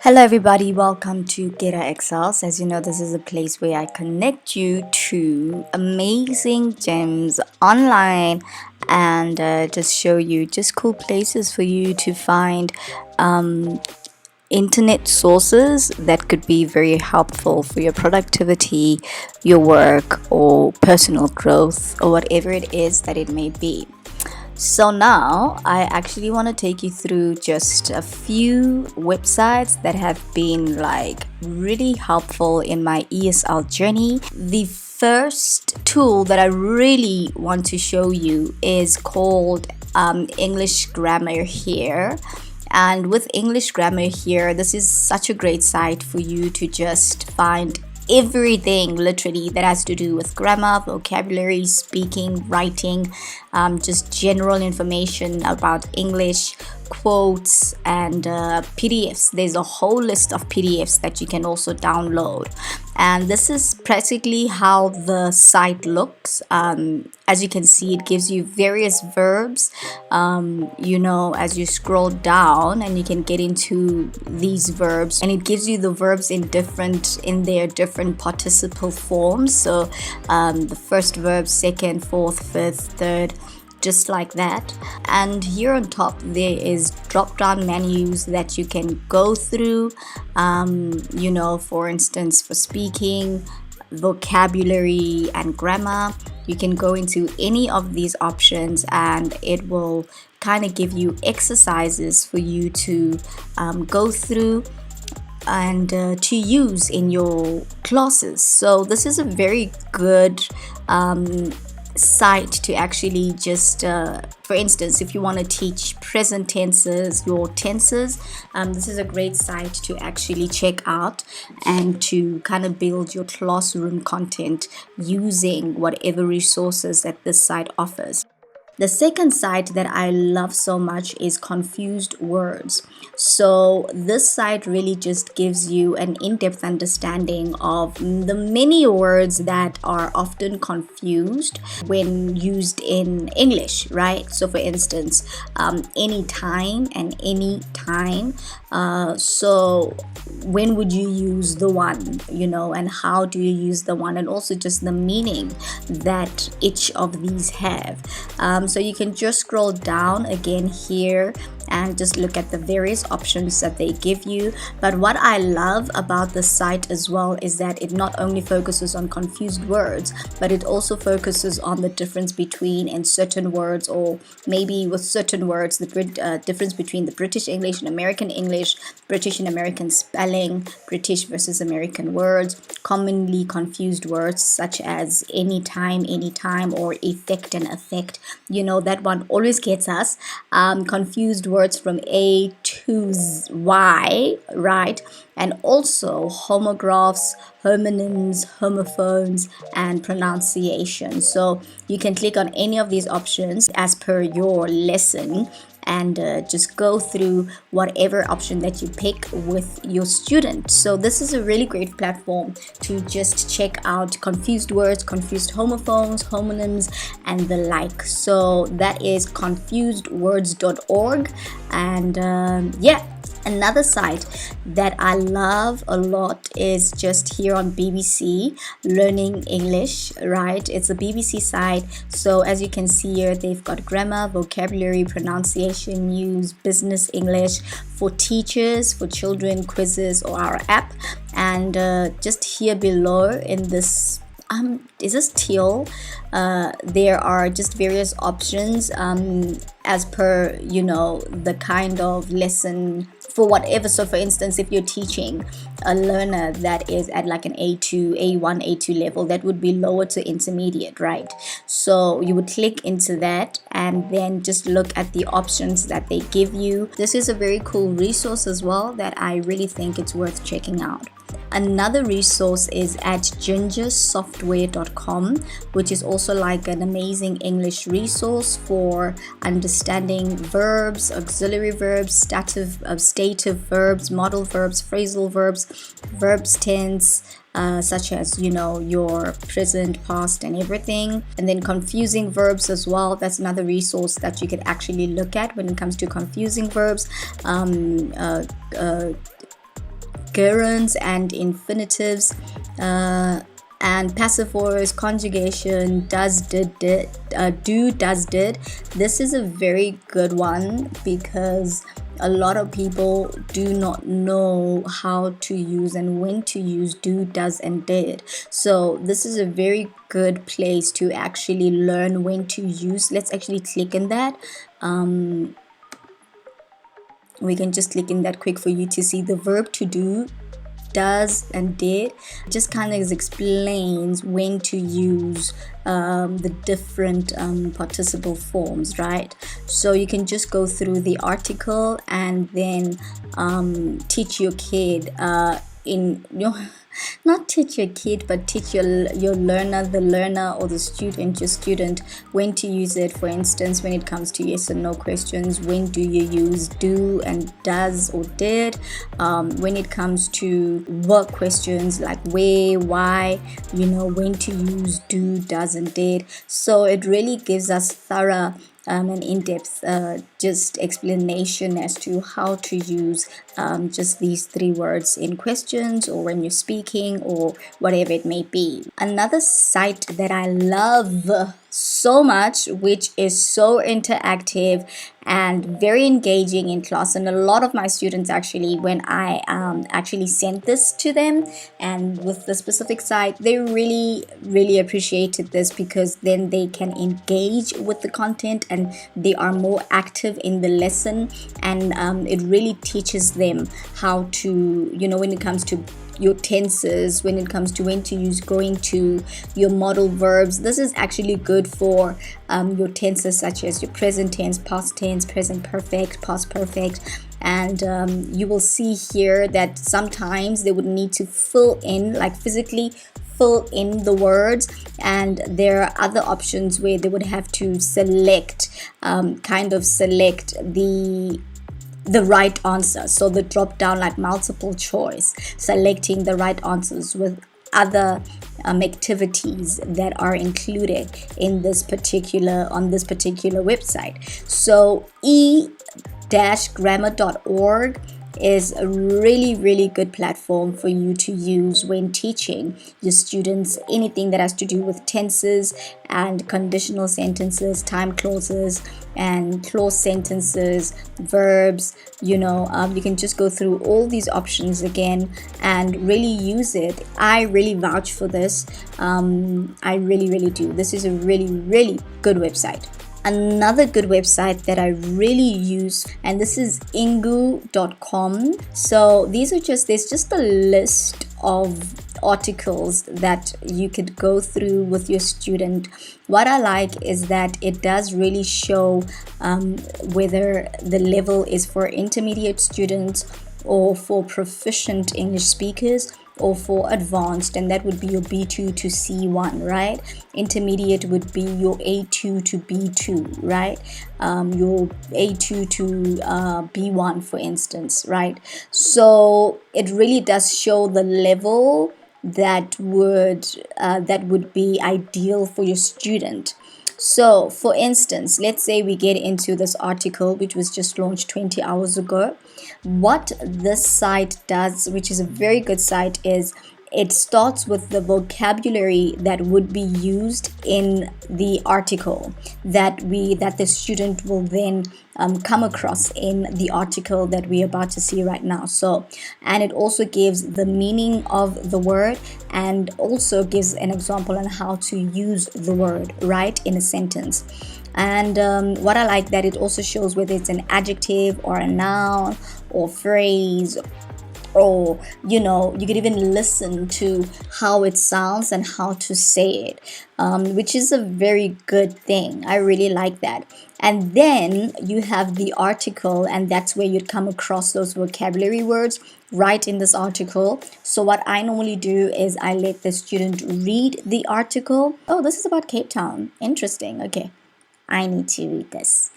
Hello everybody, welcome to Get Excels. As you know, this is a place where I connect you to amazing gems online and just show you just cool places for you to find internet sources that could be very helpful for your productivity, your work, or personal growth, or whatever it is that it may be. So now I actually want to take you through just a few websites that have been like really helpful in my ESL journey. The first tool that I really want to show you is called English Grammar Here. And with English Grammar Here, this is such a great site for you to just find everything literally that has to do with grammar, vocabulary, speaking, writing, just general information about English, quotes, and PDFs. There's a whole list of PDFs that you can also download, and this is practically how the site looks. As you can see, it gives you various verbs, as you scroll down, and you can get into these verbs, and it gives you the verbs in their different participle forms. So the first verb, second, fourth, fifth, third, just like that. And here on top there is drop down menus that you can go through, for instance, for speaking, vocabulary, and grammar. You can go into any of these options and it will kind of give you exercises for you to go through and to use in your classes. So this is a very good site to actually just for instance, if you want to teach present tenses, your tenses, this is a great site to actually check out and to kind of build your classroom content using whatever resources that this site offers. The second site that I love so much is Confused Words. So this site really just gives you an in-depth understanding of the many words that are often confused when used in English, right? So for instance, anytime and any time. So when would you use the one, and how do you use the one, and also just the meaning that each of these have. So you can just scroll down again here and just look at the various options that they give you. But what I love about the site as well is that it not only focuses on confused words, but it also focuses on the difference between in certain words, or maybe with certain words, the difference between the British English and American English, British and American spelling, British versus American words, commonly confused words such as anytime, or effect and affect. That one always gets us confused words from A to Y, right? And also homographs, homonyms, homophones, and pronunciation. So you can click on any of these options as per your lesson and just go through whatever option that you pick with your student. So this is a really great platform to just check out confused words, confused homophones, homonyms, and the like. So that is confusedwords.org. And another site that I love a lot is just here on BBC Learning English, right? It's a BBC site. So as you can see here, they've got grammar, vocabulary, pronunciation, news, business English for teachers, for children, quizzes, or our app. And just here below in this is this teal, there are just various options as per the kind of lesson for whatever. So for instance, if you're teaching a learner that is at like an A2, A1, A2 level, that would be lower to intermediate, right? So you would click into that and then just look at the options that they give you. This is a very cool resource as well that I really think it's worth checking out. Another resource is at Gingersoftware.com, which is also like an amazing English resource for understanding verbs, auxiliary verbs, stative verbs, modal verbs, phrasal verbs, verbs tense, such as your present, past, and everything. And then confusing verbs as well. That's another resource that you could actually look at when it comes to confusing verbs. gerunds and infinitives, and passive voice, conjugation, does, did, do, does, did. This is a very good one because a lot of people do not know how to use and when to use do, does, and did. So this is a very good place to actually learn when to use. Let's actually click in that. We can just click in that quick for you to see the verb to do, does, and did. Just kind of explains when to use the different participle forms, right? So you can just go through the article and then teach your kid not teach your kid, but teach your learner, the learner or the student, your student, when to use it. For instance, when it comes to yes or no questions, when do you use do and does or did? When it comes to work questions like where, why, when to use do, does, and did. So it really gives us thorough an in-depth just explanation as to how to use just these three words in questions or when you're speaking or whatever it may be. Another site that I love so much, which is so interactive and very engaging in class, and a lot of my students actually, when I actually sent this to them and with the specific site, they really appreciated this because then they can engage with the content and they are more active in the lesson, and it really teaches them how to, when it comes to your tenses, when it comes to when to use going to, your modal verbs. This is actually good for your tenses such as your present tense, past tense, present perfect, past perfect. And you will see here that sometimes they would need to fill in, like physically fill in the words, and there are other options where they would have to select select the right answer. So the drop down, like multiple choice, selecting the right answers with other activities that are included in this particular website. So e-grammar.org is a really good platform for you to use when teaching your students anything that has to do with tenses and conditional sentences, time clauses, and clause sentences, verbs. You can just go through all these options again and really use it. I really vouch for this. I really do. This is a really good website. Another good website that I really use, and this is Engoo.com. So there's just a list of articles that you could go through with your student. What I like is that it does really show whether the level is for intermediate students or for proficient English speakers or for advanced, and that would be your B2 to C1, right? Intermediate would be your A2 to B2, right? Your A2 to B1, for instance, right? So it really does show the level that would be ideal for your student. So for instance, let's say we get into this article which was just launched 20 hours ago. What this site does, which is a very good site, is it starts with the vocabulary that would be used in the article that the student will then come across in the article that we're about to see right now. So, and it also gives the meaning of the word and also gives an example on how to use the word right in a sentence. And what I like that it also shows whether it's an adjective or a noun or phrase, or you could even listen to how it sounds and how to say it, which is a very good thing. I really like that. And then you have the article, and that's where you'd come across those vocabulary words right in this article. So what I normally do is I let the student read the article. Oh, this is about Cape Town. Interesting. Okay, I need to read this.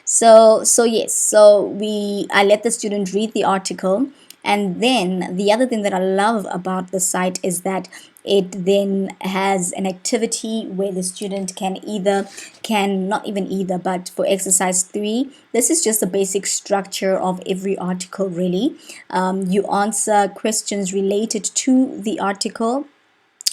So I let the student read the article. And then the other thing that I love about the site is that it then has an activity where the student not even either, but for exercise 3, this is just the basic structure of every article really. You answer questions related to the article,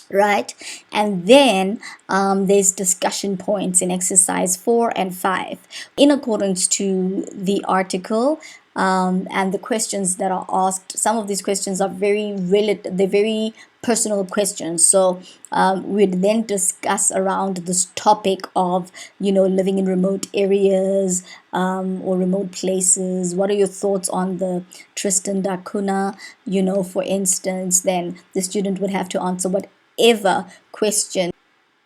right? And then there's discussion points in exercise 4 and 5 in accordance to the article. And the questions that are asked, some of these questions are they're very personal questions. So we'd then discuss around this topic of, living in remote areas or remote places. What are your thoughts on the Tristan da Cunha, for instance? Then the student would have to answer whatever question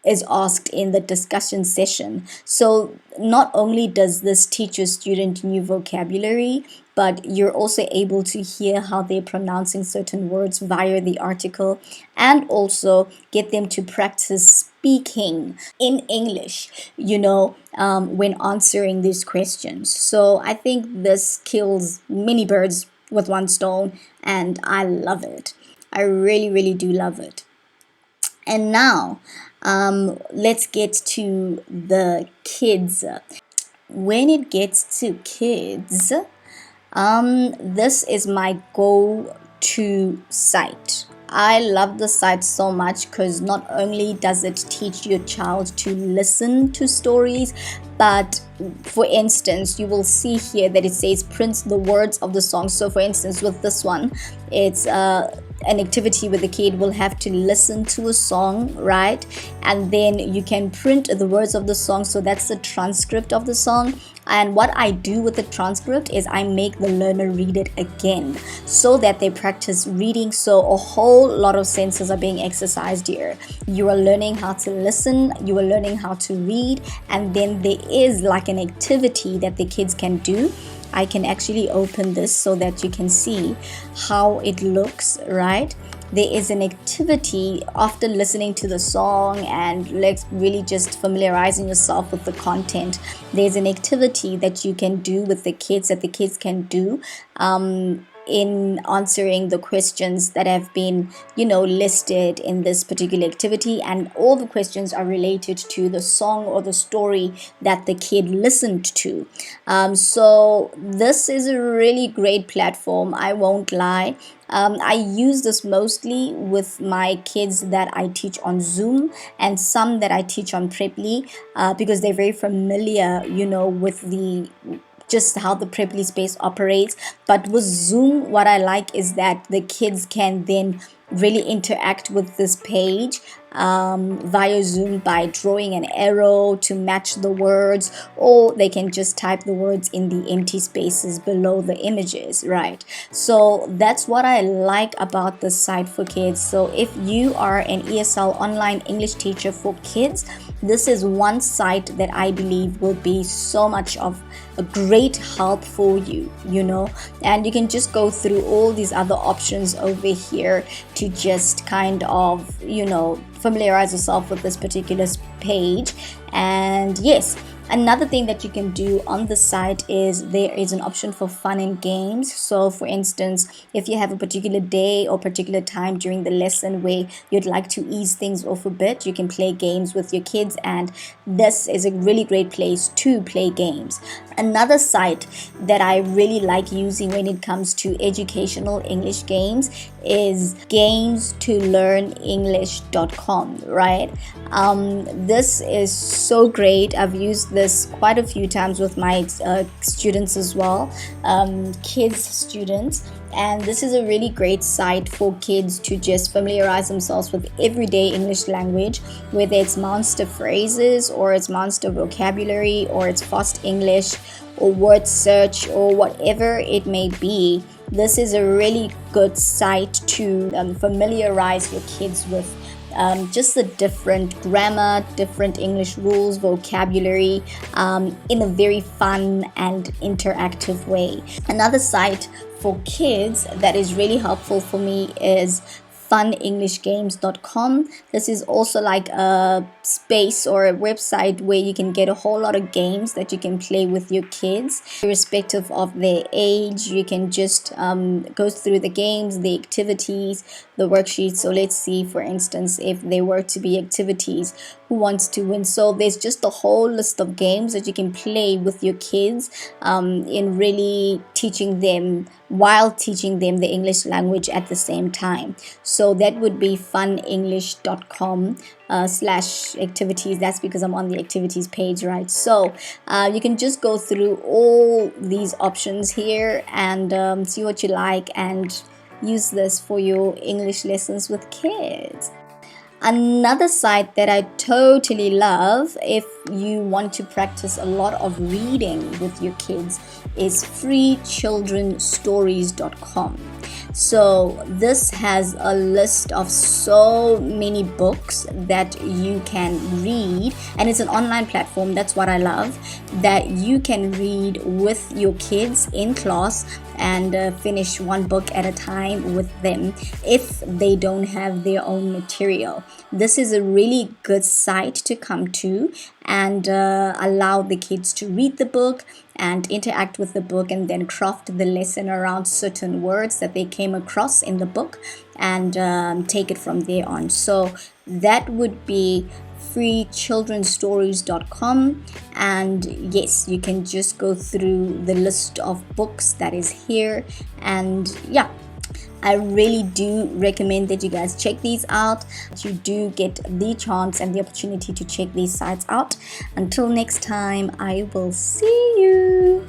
is asked in the discussion session. So not only does this teach your student new vocabulary, but you're also able to hear how they're pronouncing certain words via the article, and also get them to practice speaking in English, when answering these questions. So I think this kills many birds with one stone, and I love it. I really, really do love it. And now, let's get to the kids. When it gets to kids, this is my go-to site. I love the site so much because not only does it teach your child to listen to stories, but for instance, you will see here that it says print the words of the song. So for instance, with this one, it's an activity where the kid will have to listen to a song, right? And then you can print the words of the song. So that's the transcript of the song. And what I do with the transcript is I make the learner read it again so that they practice reading. So a whole lot of senses are being exercised here. You are learning how to listen, you are learning how to read, and then there is like an activity that the kids can do. I can actually open this so that you can see how it looks, right? There is an activity after listening to the song and really just familiarizing yourself with the content. There's an activity that you can do with the kids that the kids can do in answering the questions that have been, listed in this particular activity. And all the questions are related to the song or the story that the kid listened to. So this is a really great platform, I won't lie. I use this mostly with my kids that I teach on Zoom and some that I teach on Preply because they're very familiar, with just how the Preply space operates. But with Zoom, what I like is that the kids can then really interact with this page via Zoom by drawing an arrow to match the words, or they can just type the words in the empty spaces below the images, right? So that's what I like about the site for kids. So if you are an ESL online English teacher for kids, this is one site that I believe will be so much of a great help for you, and you can just go through all these other options over here to just kind of, familiarize yourself with this particular page. And yes, another thing that you can do on the site is there is an option for fun and games. So for instance, if you have a particular day or particular time during the lesson where you'd like to ease things off a bit, you can play games with your kids, and this is a really great place to play games. Another site that I really like using when it comes to educational English games is games-to-learn-english.com, right? This is so great. I've used this quite a few times with my students as well, kids students, and this is a really great site for kids to just familiarize themselves with everyday English language, whether it's monster phrases or it's monster vocabulary or it's fast English or word search or whatever it may be. This is a really good site to familiarize your kids with just the different grammar, different English rules, vocabulary in a very fun and interactive way. Another site for kids that is really helpful for me is funenglishgames.com. This is also like a space or a website where you can get a whole lot of games that you can play with your kids irrespective of their age. You can just go through the games, the activities, the worksheets. So let's see, for instance, if there were to be activities, who wants to win. So there's just a whole list of games that you can play with your kids in really teaching them, while teaching them the English language at the same time. So that would be funenglish.com slash activities. That's because I'm on the activities page, right? So you can just go through all these options here and see what you like and use this for your English lessons with kids. Another site that I totally love if you want to practice a lot of reading with your kids is freechildrenstories.com. So this has a list of so many books that you can read, and it's an online platform. That's what I love, that you can read with your kids in class and finish one book at a time with them if they don't have their own material. This is a really good site to come to and allow the kids to read the book and interact with the book, and then craft the lesson around certain words that they came across in the book and take it from there on. So that would be freechildrenstories.com, and yes, you can just go through the list of books that is here. And yeah, I really do recommend that you guys check these out. You do get the chance and the opportunity to check these sites out. Until next time, I will see you.